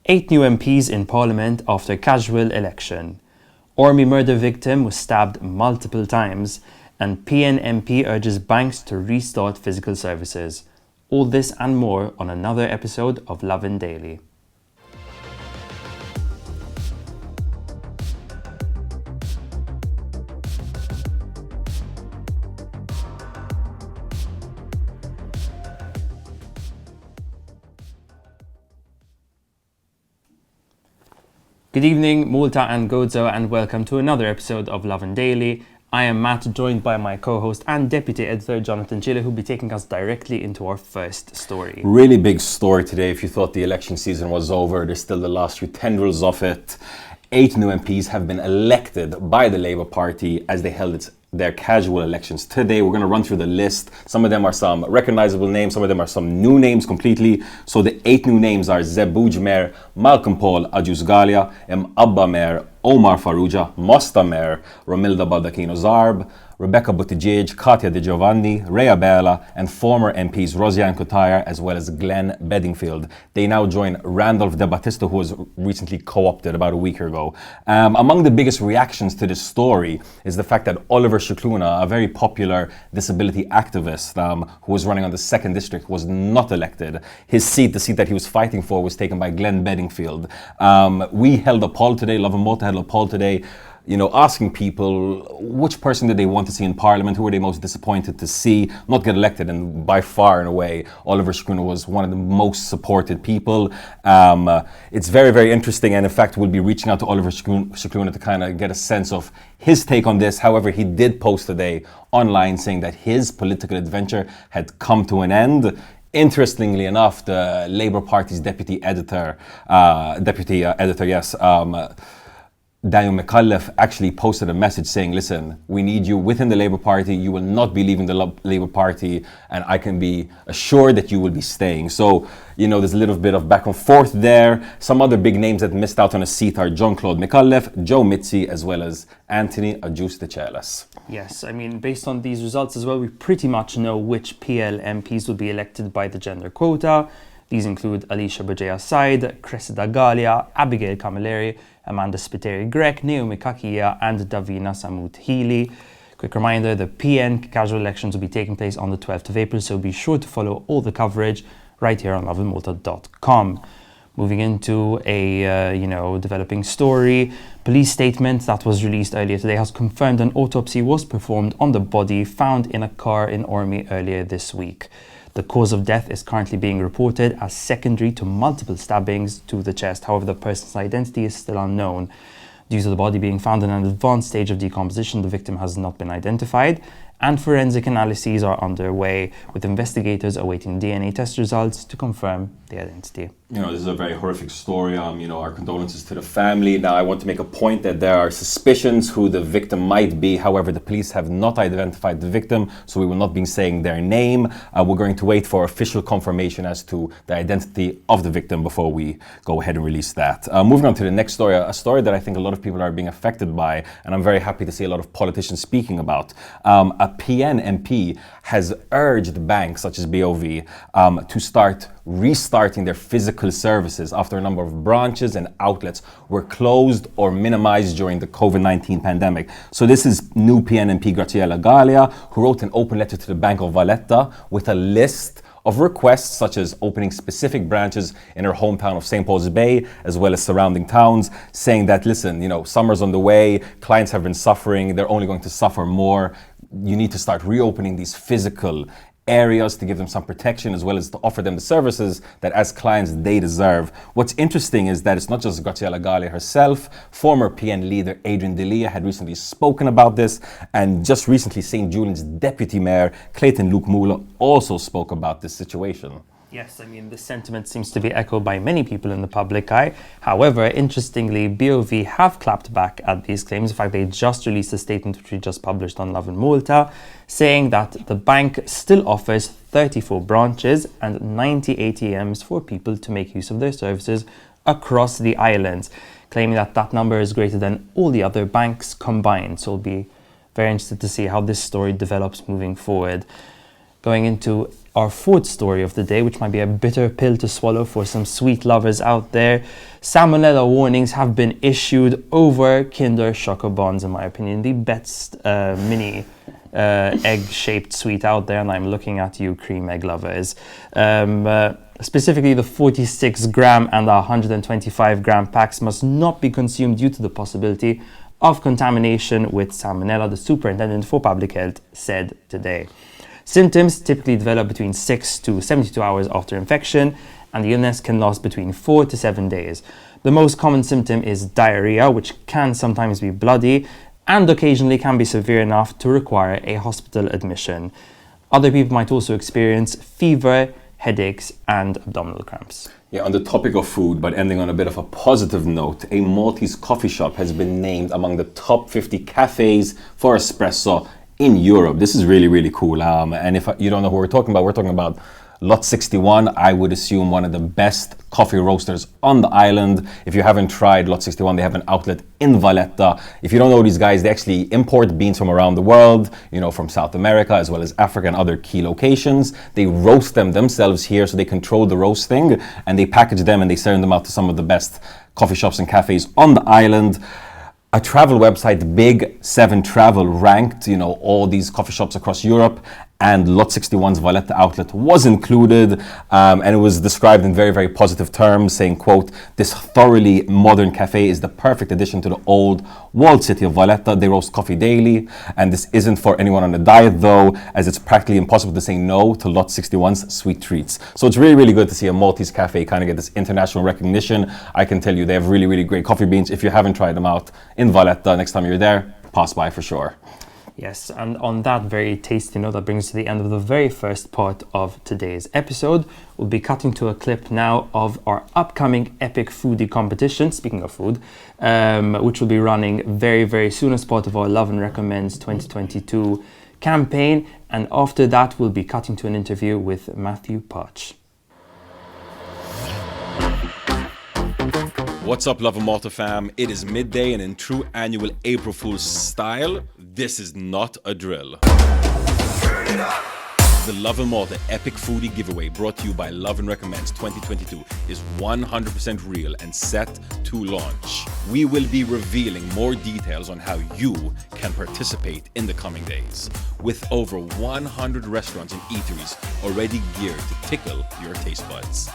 8 new MPs in Parliament after casual election. Ormy murder victim was stabbed multiple times, and PN MP urges banks to restart physical services. All this and more on another episode of Lovin Daily. Good evening, Malta and Gozo, and welcome to another episode of Lovin Daily. I am Matt, joined by my co-host and deputy editor Jonathan Chile, who'll be taking us directly into our first story. Really big story today. If you thought the election season was over, there's still the last few tendrils of it. 8 new MPs have been elected by the Labour Party as they held their casual elections today. We're going to run through the list. Some of them are some recognisable names, some of them are some new names completely. So the 8 new names are Zebuj Mayor, Malcolm Paul Ajus Galia, Abba Mayor, Omar Farrugia, Mosta Mayor, Romilda Baldacchino Zarb, Rebecca Buttigieg, Katia De Giovanni, Rhea Bella, and former MPs Rosiane Cotire as well as Glenn Bedingfield. They now join Randolph De Battista, who was recently co-opted about a week ago. Among the biggest reactions to this story is the fact that Oliver Scicluna, a very popular disability activist who was running on the 2nd District, was not elected. His seat, the seat that he was fighting for, was taken by Glenn Bedingfield. We held a poll today, Lovin Malta held a poll today, asking people which person did they want to see in Parliament, who were they most disappointed to see not get elected, and by far and away, Oliver Scicluna was one of the most supported people. It's very, very interesting, and in fact, we'll be reaching out to Oliver Scicluna to kind of get a sense of his take on this. However, he did post today online saying that his political adventure had come to an end. Interestingly enough, the Labour Party's deputy editor, Daniel McCullough, actually posted a message saying, listen, we need you within the Labour Party. You will not be leaving the Labour Party, and I can be assured that you will be staying. So, there's a little bit of back and forth there. Some other big names that missed out on a seat are John Claude McAuliffe, Joe Mitzi, as well as Anthony Ajus de Chelas. Yes, based on these results as well, we pretty much know which PL MPs will be elected by the gender quota. These include Alicia Bajea Said, Cressida Galia, Abigail Camilleri, Amanda Spiteri-Grek, Naomi Kakia, and Davina Samut Healy. Quick reminder, the PN casual elections will be taking place on the 12th of April, so be sure to follow all the coverage right here on lovinmalta.com. Moving into a developing story, police statement that was released earlier today has confirmed an autopsy was performed on the body found in a car in Ormy earlier this week. The cause of death is currently being reported as secondary to multiple stabbings to the chest. However, the person's identity is still unknown. Due to the body being found in an advanced stage of decomposition, the victim has not been identified, and forensic analyses are underway, with investigators awaiting DNA test results to confirm the identity. This is a very horrific story. Our condolences to the family. Now, I want to make a point that there are suspicions who the victim might be. However, the police have not identified the victim, so we will not be saying their name. We're going to wait for official confirmation as to the identity of the victim before we go ahead and release that. Moving on to the next story, a story that I think a lot of people are being affected by, and I'm very happy to see a lot of politicians speaking about. A PN MP has urged banks such as BOV to start restarting their physical services after a number of branches and outlets were closed or minimized during the COVID-19 pandemic. So this is new PN MP Graziella Galia, who wrote an open letter to the Bank of Vallette with a list of requests such as opening specific branches in her hometown of St. Paul's Bay, as well as surrounding towns, saying that, listen, summer's on the way, clients have been suffering, they're only going to suffer more. You need to start reopening these physical areas to give them some protection, as well as to offer them the services that as clients they deserve. What's interesting is that it's not just Graziella Galia herself. Former PN leader Adrian Delia had recently spoken about this, and just recently St. Julian's Deputy Mayor Clayton Luke Mula also spoke about this situation. Yes, the sentiment seems to be echoed by many people in the public eye. However, interestingly, BOV have clapped back at these claims. In fact, they just released a statement which we just published on Lovin Malta, saying that the bank still offers 34 branches and 90 ATMs for people to make use of their services across the islands, claiming that that number is greater than all the other banks combined. So we'll be very interested to see how this story develops moving forward. Going into our fourth story of the day, which might be a bitter pill to swallow for some sweet lovers out there. Salmonella warnings have been issued over Kinder Choco Bons, in my opinion, the best mini egg-shaped sweet out there, and I'm looking at you, cream egg lovers. Specifically, the 46 gram and the 125 gram packs must not be consumed due to the possibility of contamination with salmonella, the Superintendent for Public Health said today. Symptoms typically develop between 6 to 72 hours after infection, and the illness can last between 4 to 7 days. The most common symptom is diarrhea, which can sometimes be bloody and occasionally can be severe enough to require a hospital admission. Other people might also experience fever, headaches, and abdominal cramps. Yeah, on the topic of food, but ending on a bit of a positive note, a Maltese coffee shop has been named among the top 50 cafes for espresso in Europe. This is really, really cool. And if you don't know who we're talking about Lot 61, I would assume one of the best coffee roasters on the island. If you haven't tried Lot 61, they have an outlet in Vallette. If you don't know these guys, they actually import beans from around the world, from South America as well as Africa and other key locations. They roast them themselves here, so they control the roasting, and they package them and they send them out to some of the best coffee shops and cafes on the island. A travel website, Big 7 Travel, ranked, all these coffee shops across Europe, and Lot 61's Vallette outlet was included, and it was described in very, very positive terms, saying, quote, "This thoroughly modern cafe is the perfect addition to the old walled city of Vallette. They roast coffee daily, and this isn't for anyone on a diet, though, as it's practically impossible to say no to Lot 61's sweet treats." So it's really, really good to see a Maltese cafe kind of get this international recognition. I can tell you they have really, really great coffee beans. If you haven't tried them out in Vallette, next time you're there, pass by for sure. Yes, and on that very tasty note, that brings us to the end of the very first part of today's episode. We'll be cutting to a clip now of our upcoming epic foodie competition, speaking of food, which will be running very, very soon as part of our Lovin Recommends 2022 campaign. And after that, we'll be cutting to an interview with Matthew Parch. What's up, Lovin Malta fam? It is midday, and in true annual April Fool's style, this is not a drill. The Lovin Malta Epic Foodie Giveaway, brought to you by Lovin Recommends 2022, is 100% real and set to launch. We will be revealing more details on how you can participate in the coming days, with over 100 restaurants and eateries already geared to tickle your taste buds.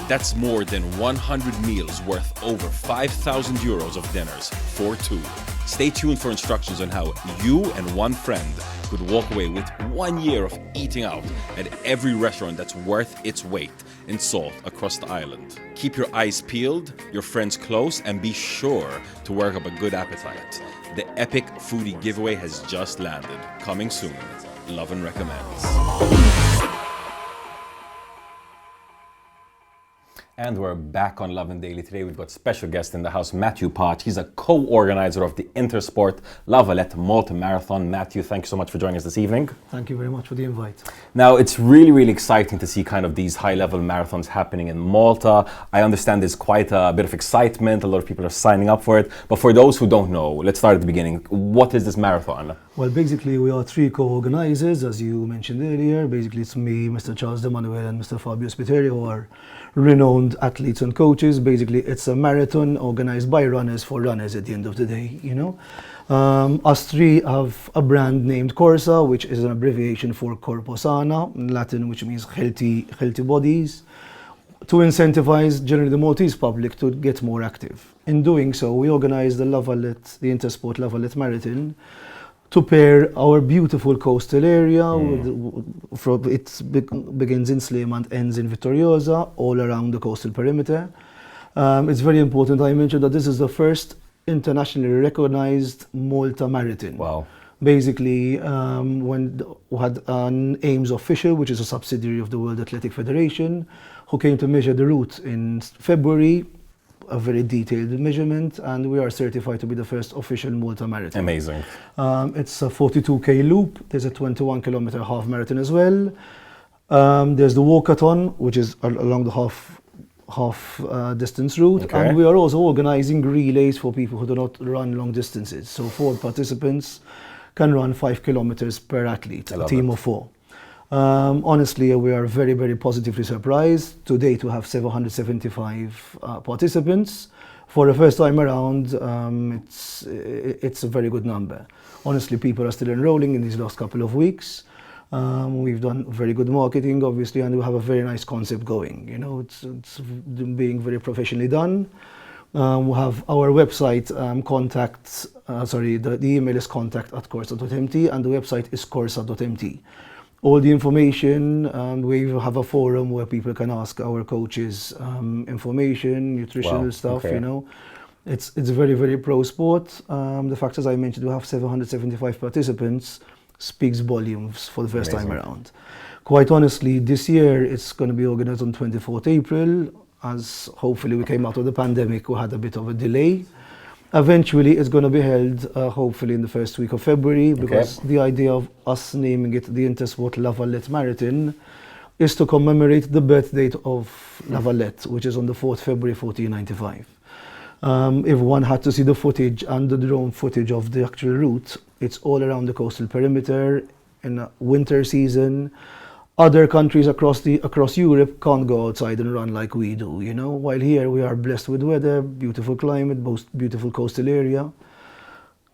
That's more than 100 meals worth over 5,000 euros of dinners for two. Stay tuned for instructions on how you and one friend could walk away with 1 year of eating out at every restaurant that's worth its weight in salt across the island. Keep your eyes peeled, your friends close, and be sure to work up a good appetite. The Epic Foodie Giveaway has just landed. Coming soon. Lovin Recommends. And we're back on Lovin Daily. Today we've got special guest in the house, Matthew Parch. He's a co-organiser of the Intersport Vallette Malta Marathon. Matthew, thank you so much for joining us this evening. Thank you very much for the invite. Now, it's really, really exciting to see kind of these high-level marathons happening in Malta. I understand there's quite a bit of excitement. A lot of people are signing up for it. But for those who don't know, let's start at the beginning. What is this marathon? Well, basically, we are three co-organisers, as you mentioned earlier. Basically, it's me, Mr. Charles De Manuel, and Mr. Fabio Spiteri, who are renowned athletes and coaches. Basically, it's a marathon organised by runners for runners at the end of the day, Us three have a brand named Corsa, which is an abbreviation for Corpo Sana, in Latin, which means healthy bodies, to incentivize generally the Maltese public to get more active. In doing so, we organized the Intersport Vallette Marathon, to pair our beautiful coastal area, begins in Sliema and ends in Vittoriosa, all around the coastal perimeter. It's very important I mentioned that this is the first internationally recognized Malta Marathon. Wow. Basically, when we had an AIMS official, which is a subsidiary of the World Athletic Federation, who came to measure the route in February, a very detailed measurement, and we are certified to be the first official Malta Marathon. Amazing. It's a 42k loop. There's a 21 kilometer half marathon as well. There's the walkathon, which is along the half distance route. Okay. And we are also organizing relays for people who do not run long distances. So 4 participants can run 5 kilometers per athlete, a team of 4. Honestly, we are very, very positively surprised. To date, we have 775 participants. For the first time around, it's a very good number. Honestly, people are still enrolling in these last couple of weeks. We've done very good marketing, obviously, and we have a very nice concept going. You know, it's being very professionally done. We have our website the email is contact@corsa.mt, and the website is corsa.mt. All the information, we have a forum where people can ask our coaches information, nutritional stuff, you know. It's very, very pro sport. The fact, as I mentioned, we have 775 participants, speaks volumes for the first time around. Quite honestly, this year it's going to be organized on 24th April. As hopefully we came out of the pandemic, we had a bit of a delay. Eventually it's going to be held hopefully in the first week of February, because the idea of us naming it the Intersport Vallette Marathon is to commemorate the birth date of Vallette, which is on the 4th February 1495. If one had to see the footage and the drone footage of the actual route, it's all around the coastal perimeter in a winter season. Other countries across Europe can't go outside and run like we do, you know. While here we are blessed with weather, beautiful climate, most beautiful coastal area.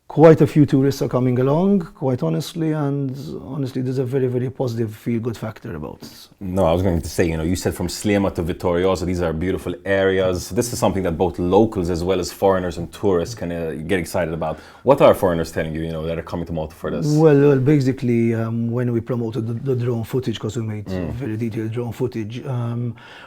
Quite a few tourists are coming along, quite honestly, and honestly there's a very, very positive feel-good factor about it. No, I was going to say, you know, you said from Slema to Vittorioso, these are beautiful areas. This is something that both locals as well as foreigners and tourists can get excited about. What are foreigners telling you, you know, that are coming to Malta for this? Well, basically, when we promoted the drone footage, because we made very detailed drone footage,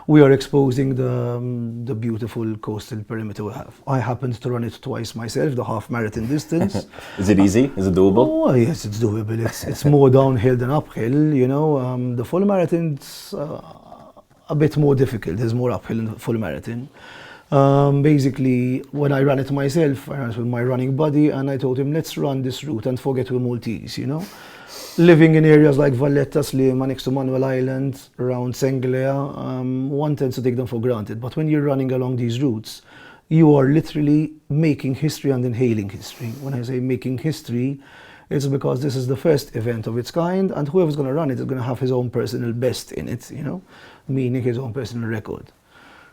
we are exposing the beautiful coastal perimeter we have. I happened to run it twice myself, the half marathon distance. Is it easy? Is it doable? Oh, yes, it's doable. It's more downhill than uphill, you know. The full marathon's a bit more difficult. There's more uphill in the full marathon. Basically, when I ran it myself, I ran it with my running buddy, and I told him, let's run this route and forget we're Maltese, you know. Living in areas like Vallette, Slema, next to Manuel Island, around Senglea, one tends to take them for granted. But when you're running along these routes, you are literally making history and inhaling history. When I say making history, it's because this is the first event of its kind, and whoever's going to run it is going to have his own personal best in it, you know, meaning his own personal record.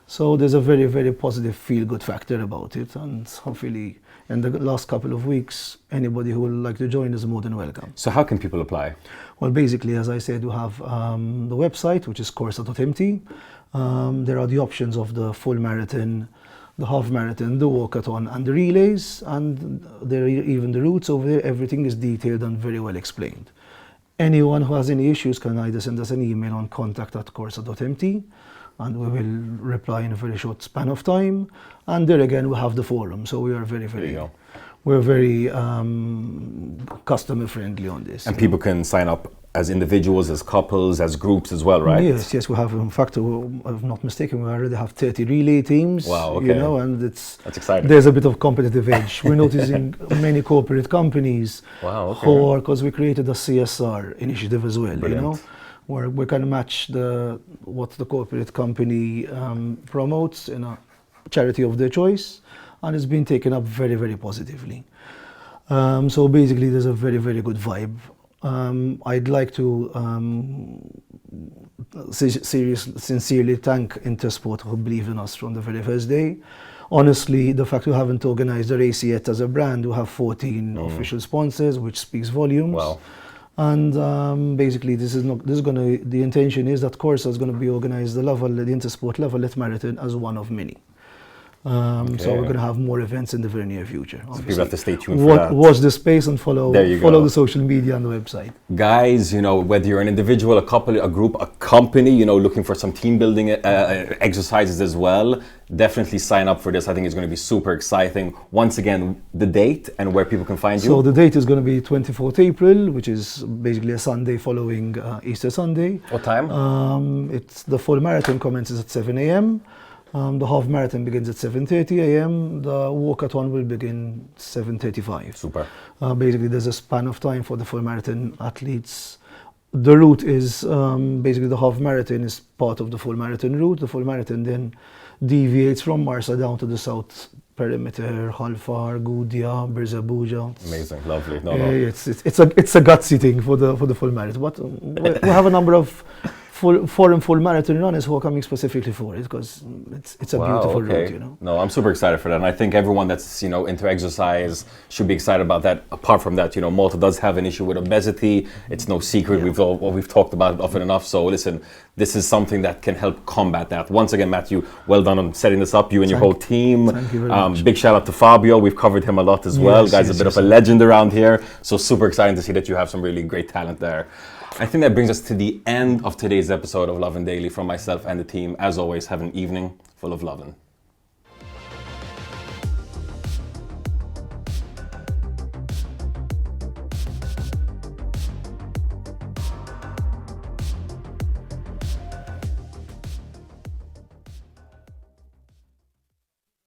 So there's a very, very positive feel-good factor about it, and hopefully in the last couple of weeks, anybody who would like to join is more than welcome. So how can people apply? Well, basically, as I said, we have the website, which is corsa.mt. There are the options of the full marathon, the half marathon, the walkathon, and the relays, and there are even the routes over there. Everything is detailed and very well explained. Anyone who has any issues can either send us an email on contact@corsa.mt, and we will reply in a very short span of time. And there again, we have the forum, so we are we're very customer friendly on this. And people can sign up as individuals, as couples, as groups as well, right? Yes, we have, in fact, if I'm not mistaken, we already have 30 relay teams. Wow, okay. You know, and that's exciting. There's a bit of competitive edge. We're noticing many corporate companies because we created a CSR initiative as well. Brilliant. You know, where we can match what the corporate company promotes in a charity of their choice, and it's been taken up very, very positively. So basically, there's a very, very good vibe. I'd like to sincerely thank Intersport, who believed in us from the very first day. Honestly, the fact we haven't organized a race yet as a brand, we have 14 official sponsors, which speaks volumes. Wow. And basically, the intention is that Corsa is going to be organized the Intersport Vallette Marathon as one of many. So we're going to have more events in the very near future. So people have to stay tuned for that. Watch the space and follow the social media and the website. Guys, you know, whether you're an individual, a couple, a group, a company, you know, looking for some team building exercises as well, definitely sign up for this. I think it's going to be super exciting. Once again, the date and where people can find you. So the date is going to be 24th April, which is basically a Sunday following Easter Sunday. What time? It's the full marathon commences at 7 a.m. The half marathon begins at 7:30 a.m. The walkathon will begin 7:35. Super. Basically, there's a span of time for the full marathon athletes the route is basically the half marathon is part of the full marathon route. The full marathon then deviates from Marsa down to the south perimeter, Halfar, Gudia, Birzabuja. Amazing, lovely. No, It's a gutsy thing for the full marathon. But we have a number of full marathon runners who are coming specifically for it because it's a beautiful route, you know. No, I'm super excited for that, and I think everyone that's into exercise should be excited about that. Apart from that, Malta does have an issue with obesity. It's no secret. We've talked about it often enough. So listen, this is something that can help combat that. Once again, Matthew, well done on setting this up. You and your whole team. Thank you very much. Big shout out to Fabio. We've covered him a lot as well. Guy's a bit of a legend around here. So super exciting to see that you have some really great talent there. I think that brings us to the end of today's episode of Lovin Daily. From myself and the team, as always, have an evening full of lovin'.